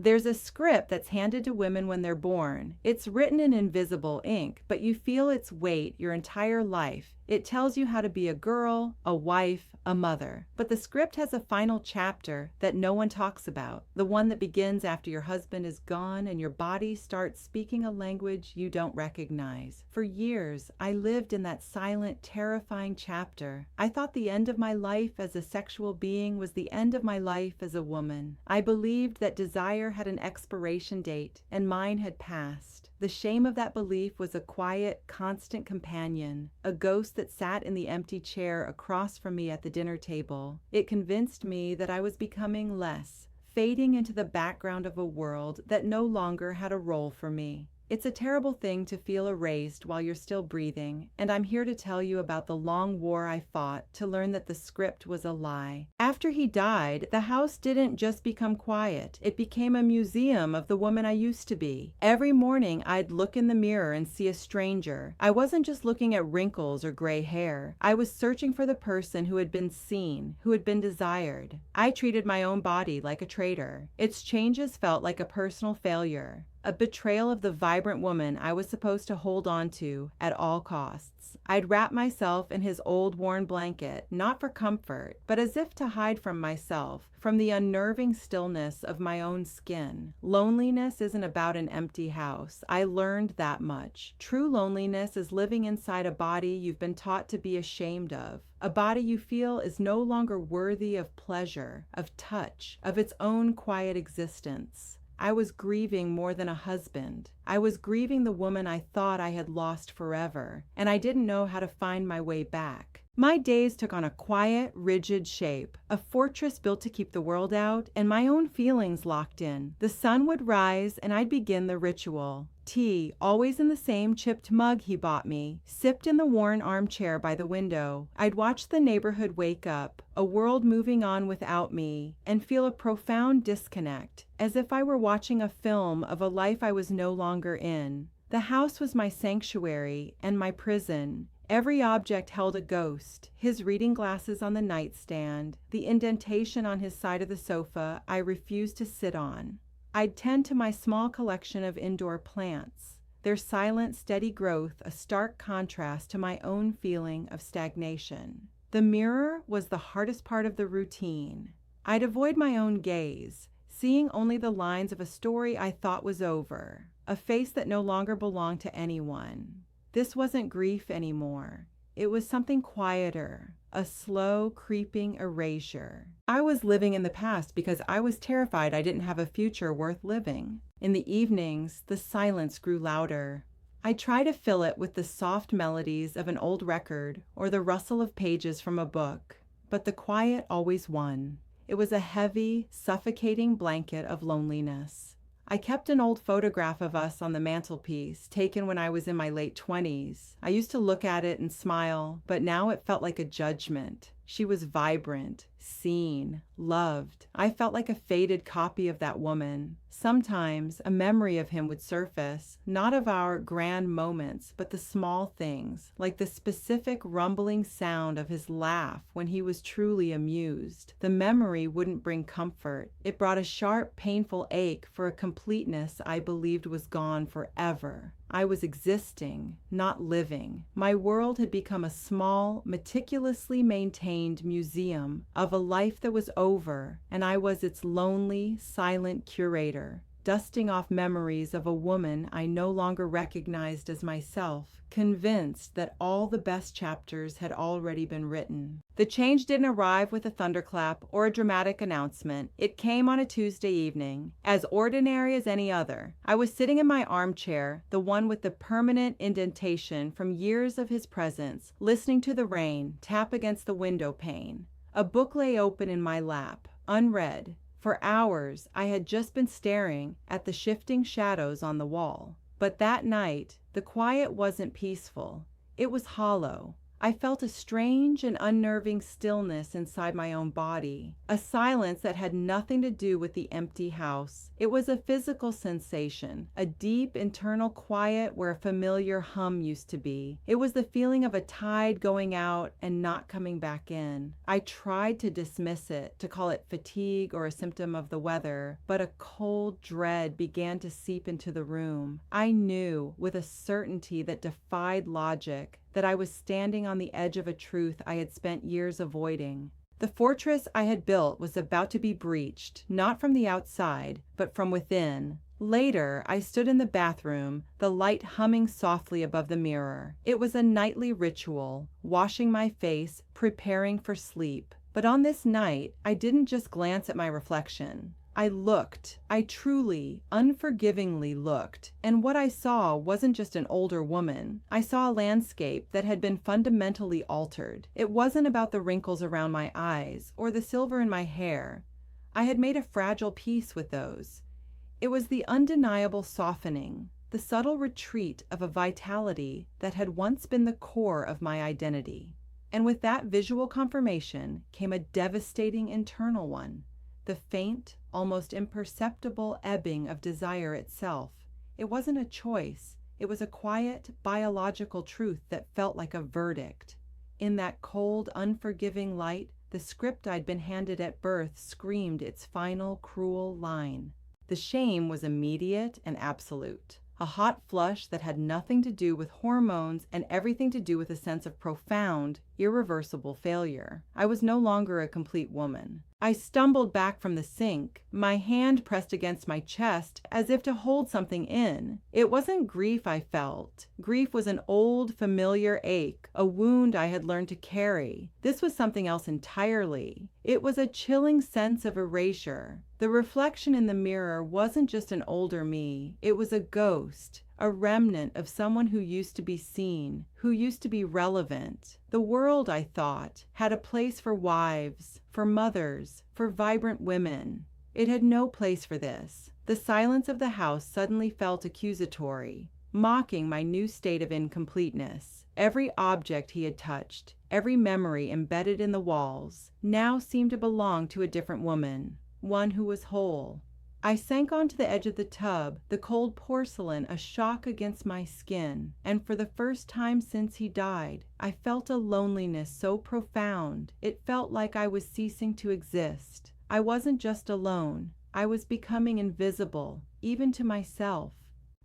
There's a script that's handed to women when they're born. It's written in invisible ink, but you feel its weight your entire life. It tells you how to be a girl, a wife, a mother. But the script has a final chapter that no one talks about. The one that begins after your husband is gone and your body starts speaking a language you don't recognize. For years, I lived in that silent, terrifying chapter. I thought the end of my life as a sexual being was the end of my life as a woman. I believed that desire had an expiration date, and mine had passed. The shame of that belief was a quiet, constant companion, a ghost that sat in the empty chair across from me at the dinner table. It convinced me that I was becoming less, fading into the background of a world that no longer had a role for me. It's a terrible thing to feel erased while you're still breathing, and I'm here to tell you about the long war I fought to learn that the script was a lie. After he died, the house didn't just become quiet. It became a museum of the woman I used to be. Every morning, I'd look in the mirror and see a stranger. I wasn't just looking at wrinkles or gray hair. I was searching for the person who had been seen, who had been desired. I treated my own body like a traitor. Its changes felt like a personal failure, a betrayal of the vibrant woman I was supposed to hold on to at all costs. I'd wrap myself in his old worn blanket, not for comfort, but as if to hide from myself, from the unnerving stillness of my own skin. Loneliness isn't about an empty house. I learned that much. True loneliness is living inside a body you've been taught to be ashamed of, a body you feel is no longer worthy of pleasure, of touch, of its own quiet existence. I was grieving more than a husband. I was grieving the woman I thought I had lost forever, and I didn't know how to find my way back. My days took on a quiet, rigid shape, a fortress built to keep the world out, and my own feelings locked in. The sun would rise, and I'd begin the ritual. Tea, always in the same chipped mug he bought me, sipped in the worn armchair by the window. I'd watch the neighborhood wake up, a world moving on without me, and feel a profound disconnect, as if I were watching a film of a life I was no longer in. The house was my sanctuary and my prison. Every object held a ghost, his reading glasses on the nightstand, the indentation on his side of the sofa I refused to sit on. I'd tend to my small collection of indoor plants, their silent, steady growth a stark contrast to my own feeling of stagnation. The mirror was the hardest part of the routine. I'd avoid my own gaze, seeing only the lines of a story I thought was over, a face that no longer belonged to anyone. This wasn't grief anymore. It was something quieter, a slow, creeping erasure. I was living in the past because I was terrified I didn't have a future worth living. In the evenings, the silence grew louder. I tried to fill it with the soft melodies of an old record or the rustle of pages from a book, but the quiet always won. It was a heavy, suffocating blanket of loneliness. I kept an old photograph of us on the mantelpiece, taken when I was in my late 20s. I used to look at it and smile, but now it felt like a judgment. She was vibrant, seen, loved. I felt like a faded copy of that woman. Sometimes a memory of him would surface, not of our grand moments, but the small things, like the specific rumbling sound of his laugh when he was truly amused. The memory wouldn't bring comfort. It brought a sharp, painful ache for a completeness I believed was gone forever. I was existing, not living. My world had become a small, meticulously maintained museum of a life that was over, and I was its lonely, silent curator, dusting off memories of a woman I no longer recognized as myself, convinced that all the best chapters had already been written. The change didn't arrive with a thunderclap or a dramatic announcement. It came on a Tuesday evening, as ordinary as any other. I was sitting in my armchair, the one with the permanent indentation from years of his presence, listening to the rain tap against the window pane. A book lay open in my lap, unread. For hours, I had just been staring at the shifting shadows on the wall. But that night, the quiet wasn't peaceful. It was hollow. I felt a strange and unnerving stillness inside my own body, a silence that had nothing to do with the empty house. It was a physical sensation, a deep internal quiet where a familiar hum used to be. It was the feeling of a tide going out and not coming back in. I tried to dismiss it, to call it fatigue or a symptom of the weather, but a cold dread began to seep into the room. I knew with a certainty that defied logic that I was standing on the edge of a truth I had spent years avoiding. The fortress I had built was about to be breached, not from the outside, but from within. Later, I stood in the bathroom, the light humming softly above the mirror. It was a nightly ritual, washing my face, preparing for sleep. But on this night, I didn't just glance at my reflection. I looked. I truly, unforgivingly looked. And what I saw wasn't just an older woman. I saw a landscape that had been fundamentally altered. It wasn't about the wrinkles around my eyes or the silver in my hair. I had made a fragile peace with those. It was the undeniable softening, the subtle retreat of a vitality that had once been the core of my identity. And with that visual confirmation came a devastating internal one. The faint, almost imperceptible ebbing of desire itself. It wasn't a choice. It was a quiet, biological truth that felt like a verdict. In that cold, unforgiving light, the script I'd been handed at birth screamed its final, cruel line. The shame was immediate and absolute. A hot flush that had nothing to do with hormones and everything to do with a sense of profound, irreversible failure. I was no longer a complete woman. I stumbled back from the sink, my hand pressed against my chest as if to hold something in. It wasn't grief I felt. Grief was an old, familiar ache, a wound I had learned to carry. This was something else entirely. It was a chilling sense of erasure. The reflection in the mirror wasn't just an older me. It was a ghost, a remnant of someone who used to be seen, who used to be relevant. The world, I thought, had a place for wives, for mothers, for vibrant women. It had no place for this. The silence of the house suddenly felt accusatory, mocking my new state of incompleteness. Every object he had touched, every memory embedded in the walls, now seemed to belong to a different woman, one who was whole. I sank onto the edge of the tub, the cold porcelain a shock against my skin, and for the first time since he died, I felt a loneliness so profound, it felt like I was ceasing to exist. I wasn't just alone, I was becoming invisible, even to myself.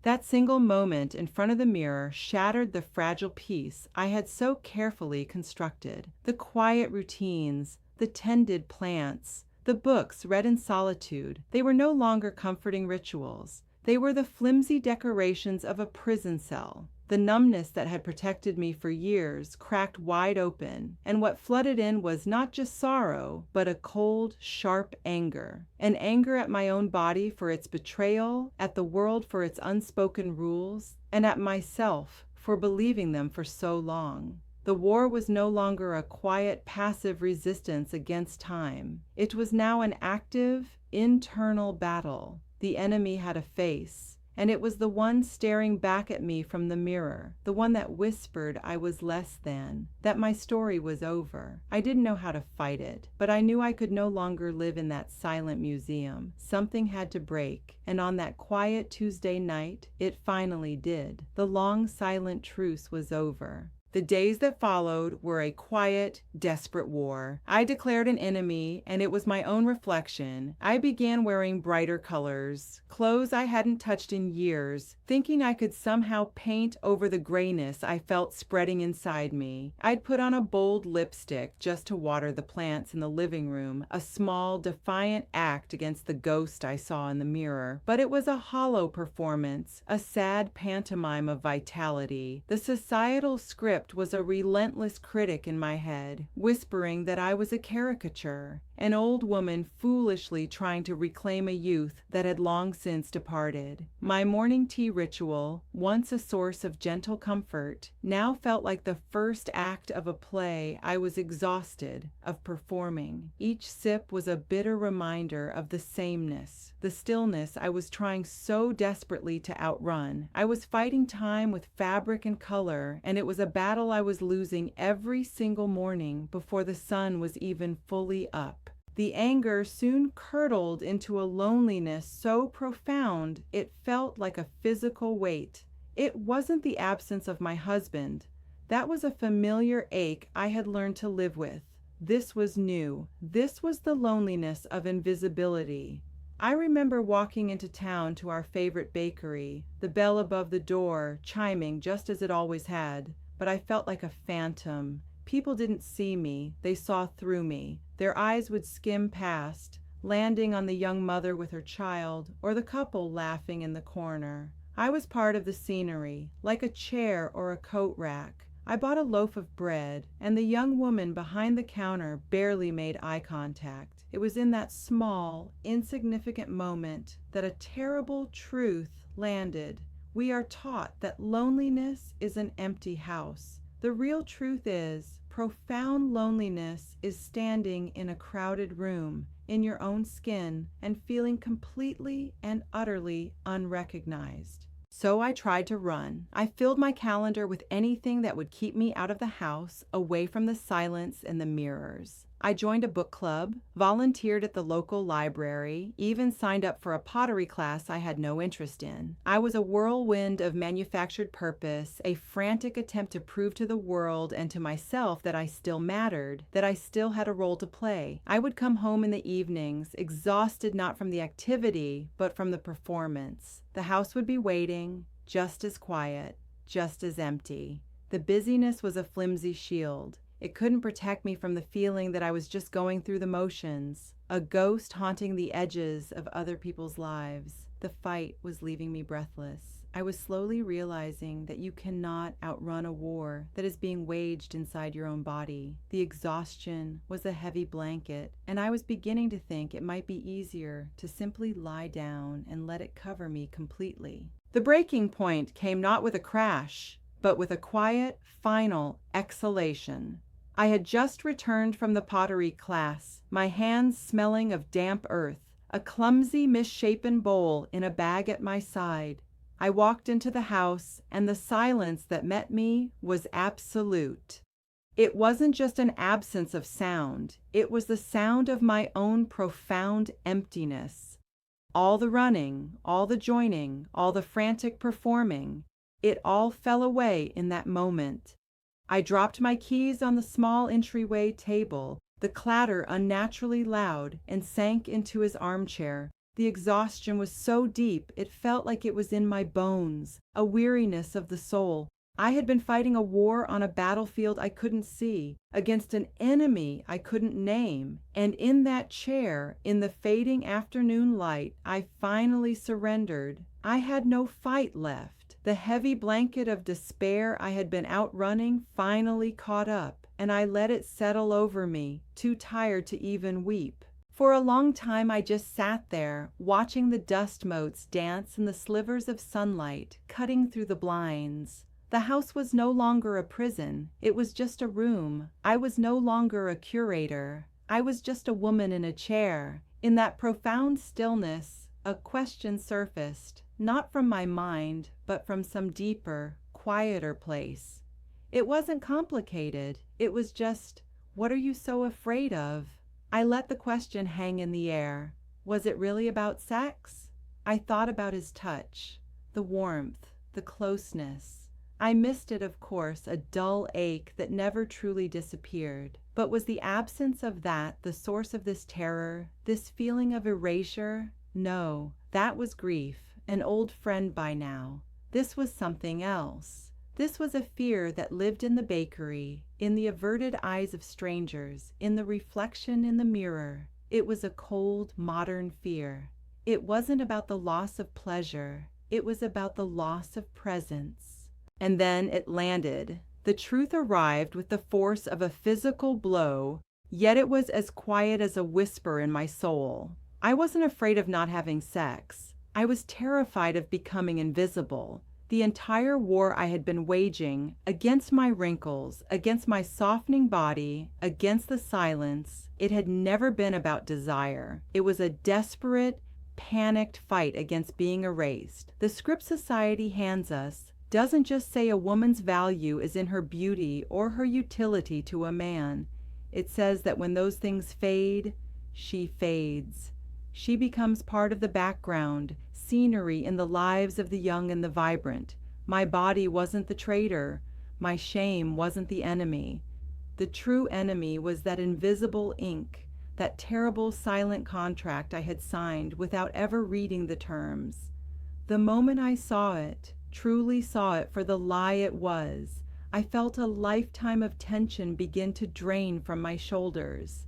That single moment in front of the mirror shattered the fragile peace I had so carefully constructed. The quiet routines, the tended plants, the books read in solitude, they were no longer comforting rituals. They were the flimsy decorations of a prison cell. The numbness that had protected me for years cracked wide open, and what flooded in was not just sorrow, but a cold, sharp anger. An anger at my own body for its betrayal, at the world for its unspoken rules, and at myself for believing them for so long. The war was no longer a quiet, passive resistance against time. It was now an active, internal battle. The enemy had a face, and it was the one staring back at me from the mirror, the one that whispered I was less than, that my story was over. I didn't know how to fight it, but I knew I could no longer live in that silent museum. Something had to break, and on that quiet Tuesday night, it finally did. The long, silent truce was over. The days that followed were a quiet, desperate war. I declared an enemy, and it was my own reflection. I began wearing brighter colors, clothes I hadn't touched in years, thinking I could somehow paint over the grayness I felt spreading inside me. I'd put on a bold lipstick just to water the plants in the living room, a small, defiant act against the ghost I saw in the mirror. But it was a hollow performance, a sad pantomime of vitality. The societal script was a relentless critic in my head, whispering that I was a caricature. an old woman foolishly trying to reclaim a youth that had long since departed. My morning tea ritual, once a source of gentle comfort, now felt like the first act of a play I was exhausted of performing. Each sip was a bitter reminder of the sameness, the stillness I was trying so desperately to outrun. I was fighting time with fabric and color, and it was a battle I was losing every single morning before the sun was even fully up. The anger soon curdled into a loneliness so profound it felt like a physical weight. It wasn't the absence of my husband. That was a familiar ache I had learned to live with. This was new. This was the loneliness of invisibility. I remember walking into town to our favorite bakery, the bell above the door chiming just as it always had, but I felt like a phantom. People didn't see me, they saw through me. Their eyes would skim past, landing on the young mother with her child, or the couple laughing in the corner. I was part of the scenery, like a chair or a coat rack. I bought a loaf of bread, and the young woman behind the counter barely made eye contact. It was in that small, insignificant moment that a terrible truth landed. We are taught that loneliness is an empty house. The real truth is, profound loneliness is standing in a crowded room, in your own skin, and feeling completely and utterly unrecognized. So I tried to run. I filled my calendar with anything that would keep me out of the house, away from the silence and the mirrors. I joined a book club, volunteered at the local library, even signed up for a pottery class I had no interest in. I was a whirlwind of manufactured purpose, a frantic attempt to prove to the world and to myself that I still mattered, that I still had a role to play. I would come home in the evenings, exhausted not from the activity, but from the performance. The house would be waiting, just as quiet, just as empty. The busyness was a flimsy shield. It couldn't protect me from the feeling that I was just going through the motions, a ghost haunting the edges of other people's lives. The fight was leaving me breathless. I was slowly realizing that you cannot outrun a war that is being waged inside your own body. The exhaustion was a heavy blanket, and I was beginning to think it might be easier to simply lie down and let it cover me completely. The breaking point came not with a crash, but with a quiet, final exhalation. I had just returned from the pottery class, my hands smelling of damp earth, a clumsy, misshapen bowl in a bag at my side. I walked into the house, and the silence that met me was absolute. It wasn't just an absence of sound, it was the sound of my own profound emptiness. All the running, all the joining, all the frantic performing, it all fell away in that moment. I dropped my keys on the small entryway table, the clatter unnaturally loud, and sank into his armchair. The exhaustion was so deep it felt like it was in my bones, a weariness of the soul. I had been fighting a war on a battlefield I couldn't see, against an enemy I couldn't name, and in that chair, in the fading afternoon light, I finally surrendered. I had no fight left. The heavy blanket of despair I had been outrunning finally caught up, and I let it settle over me, too tired to even weep. For a long time I just sat there, watching the dust motes dance in the slivers of sunlight, cutting through the blinds. The house was no longer a prison, it was just a room. I was no longer a curator. I was just a woman in a chair. In that profound stillness, a question surfaced, not from my mind, but from some deeper, quieter place. It wasn't complicated. It was just, what are you so afraid of? I let the question hang in the air. Was it really about sex? I thought about his touch, the warmth, the closeness. I missed it, of course, a dull ache that never truly disappeared. But was the absence of that the source of this terror, this feeling of erasure? No, that was grief, an old friend by now. This was something else. This was a fear that lived in the bakery, in the averted eyes of strangers, in the reflection in the mirror. It was a cold, modern fear. It wasn't about the loss of pleasure. It was about the loss of presence. And then it landed. The truth arrived with the force of a physical blow. Yet it was as quiet as a whisper in my soul. I wasn't afraid of not having sex. I was terrified of becoming invisible. The entire war I had been waging against my wrinkles, against my softening body, against the silence, it had never been about desire. It was a desperate, panicked fight against being erased. The script society hands us doesn't just say a woman's value is in her beauty or her utility to a man. It says that when those things fade, she fades. She becomes part of the background, scenery in the lives of the young and the vibrant. My body wasn't the traitor. My shame wasn't the enemy. The true enemy was that invisible ink, that terrible silent contract I had signed without ever reading the terms. The moment I saw it, truly saw it for the lie it was, I felt a lifetime of tension begin to drain from my shoulders.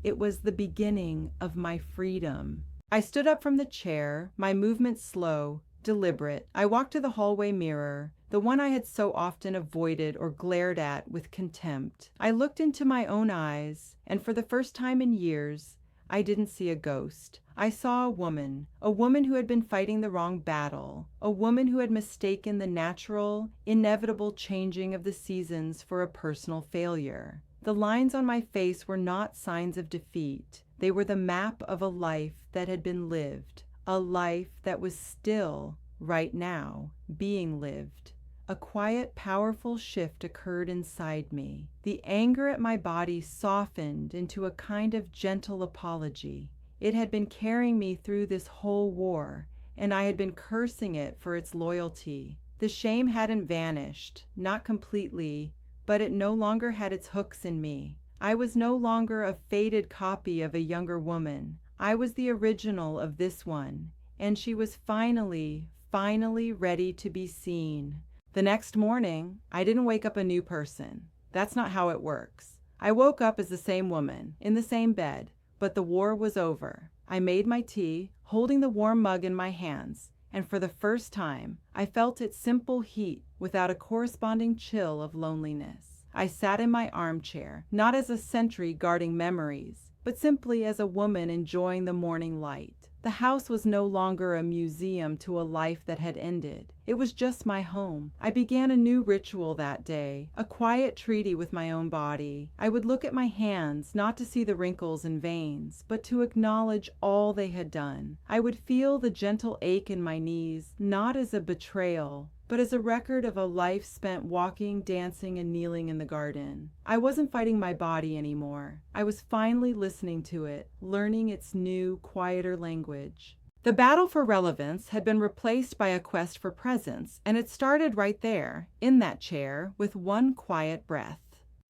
It was the beginning of my freedom. I stood up from the chair, my movements slow, deliberate. I walked to the hallway mirror, the one I had so often avoided or glared at with contempt. I looked into my own eyes, and for the first time in years, I didn't see a ghost. I saw a woman who had been fighting the wrong battle, a woman who had mistaken the natural, inevitable changing of the seasons for a personal failure. The lines on my face were not signs of defeat. They were the map of a life that had been lived, a life that was still, right now, being lived. A quiet, powerful shift occurred inside me. The anger at my body softened into a kind of gentle apology. It had been carrying me through this whole war, and I had been cursing it for its loyalty. The shame hadn't vanished, not completely, but it no longer had its hooks in me. I was no longer a faded copy of a younger woman. I was the original of this one, and she was finally ready to be seen. The next morning, I didn't wake up a new person. That's not how it works. I woke up as the same woman, in the same bed, but the war was over. I made my tea, holding the warm mug in my hands, and for the first time, I felt its simple heat without a corresponding chill of loneliness. I sat in my armchair, not as a sentry guarding memories, but simply as a woman enjoying the morning light. The house was no longer a museum to a life that had ended. It was just my home. I began a new ritual that day, a quiet treaty with my own body. I would look at my hands, not to see the wrinkles and veins, but to acknowledge all they had done. I would feel the gentle ache in my knees, not as a betrayal, but as a record of a life spent walking, dancing, and kneeling in the garden. I wasn't fighting my body anymore. I was finally listening to it, learning its new, quieter language. The battle for relevance had been replaced by a quest for presence, and it started right there, in that chair, with one quiet breath.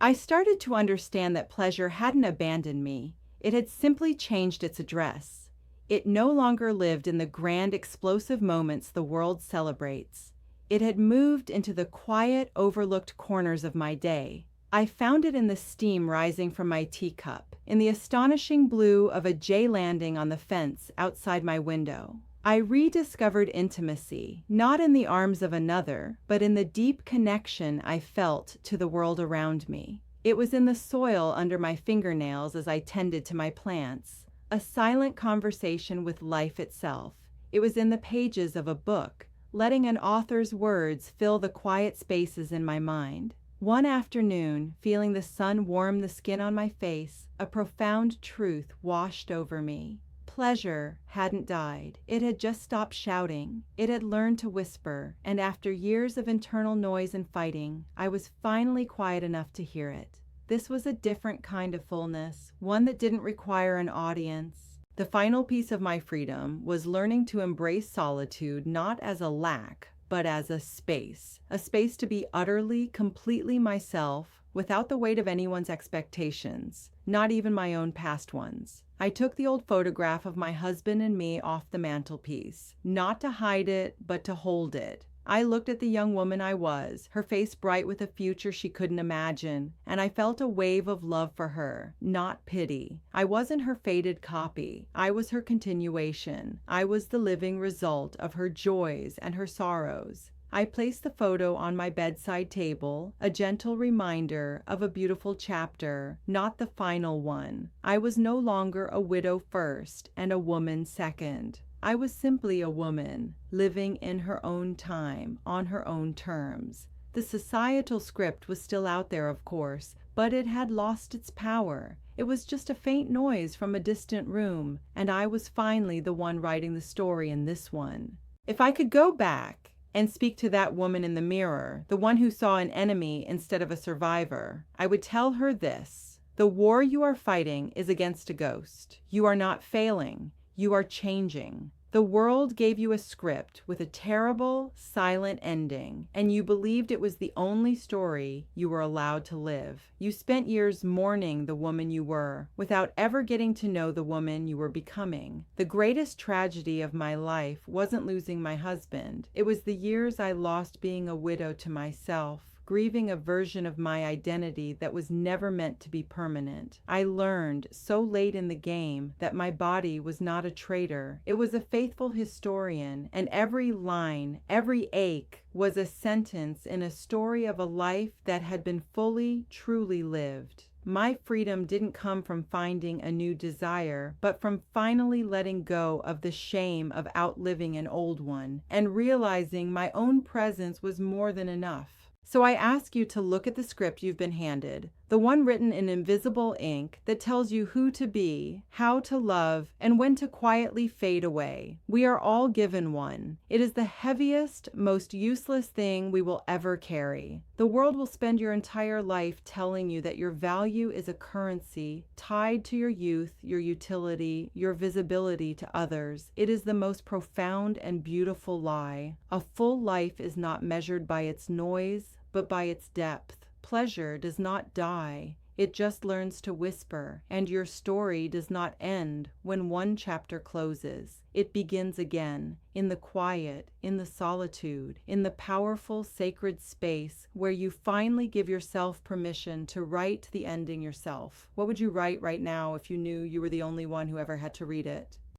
I started to understand that pleasure hadn't abandoned me. It had simply changed its address. It no longer lived in the grand, explosive moments the world celebrates. It had moved into the quiet, overlooked corners of my day. I found it in the steam rising from my teacup, in the astonishing blue of a jay landing on the fence outside my window. I rediscovered intimacy, not in the arms of another, but in the deep connection I felt to the world around me. It was in the soil under my fingernails as I tended to my plants, a silent conversation with life itself. It was in the pages of a book, letting an author's words fill the quiet spaces in my mind. One afternoon, feeling the sun warm the skin on my face, a profound truth washed over me. Pleasure hadn't died. It had just stopped shouting. It had learned to whisper, and after years of internal noise and fighting, I was finally quiet enough to hear it. This was a different kind of fullness, one that didn't require an audience. The final piece of my freedom was learning to embrace solitude not as a lack, but as a space to be utterly, completely myself, without the weight of anyone's expectations, not even my own past ones. I took the old photograph of my husband and me off the mantelpiece, not to hide it, but to hold it. I looked at the young woman I was, her face bright with a future she couldn't imagine, and I felt a wave of love for her, not pity. I wasn't her faded copy. I was her continuation. I was the living result of her joys and her sorrows. I placed the photo on my bedside table, a gentle reminder of a beautiful chapter, not the final one. I was no longer a widow first and a woman second. I was simply a woman, living in her own time, on her own terms. The societal script was still out there, of course, but it had lost its power. It was just a faint noise from a distant room, and I was finally the one writing the story in this one. If I could go back and speak to that woman in the mirror, the one who saw an enemy instead of a survivor, I would tell her this: the war you are fighting is against a ghost. You are not failing. You are changing. The world gave you a script with a terrible, silent ending, and you believed it was the only story you were allowed to live. You spent years mourning the woman you were, without ever getting to know the woman you were becoming. The greatest tragedy of my life wasn't losing my husband. It was the years I lost being a widow to myself, grieving a version of my identity that was never meant to be permanent. I learned so late in the game that my body was not a traitor. It was a faithful historian, and every line, every ache was a sentence in a story of a life that had been fully, truly lived. My freedom didn't come from finding a new desire, but from finally letting go of the shame of outliving an old one and realizing my own presence was more than enough. So I ask you to look at the script you've been handed, the one written in invisible ink that tells you who to be, how to love, and when to quietly fade away. We are all given one. It is the heaviest, most useless thing we will ever carry. The world will spend your entire life telling you that your value is a currency tied to your youth, your utility, your visibility to others. It is the most profound and beautiful lie. A full life is not measured by its noise, but by its depth. Pleasure does not die. It just learns to whisper, and your story does not end when one chapter closes. It begins again, in the quiet, in the solitude, in the powerful, sacred space where you finally give yourself permission to write the ending yourself. What would you write right now if you knew you were the only one who ever had to read it?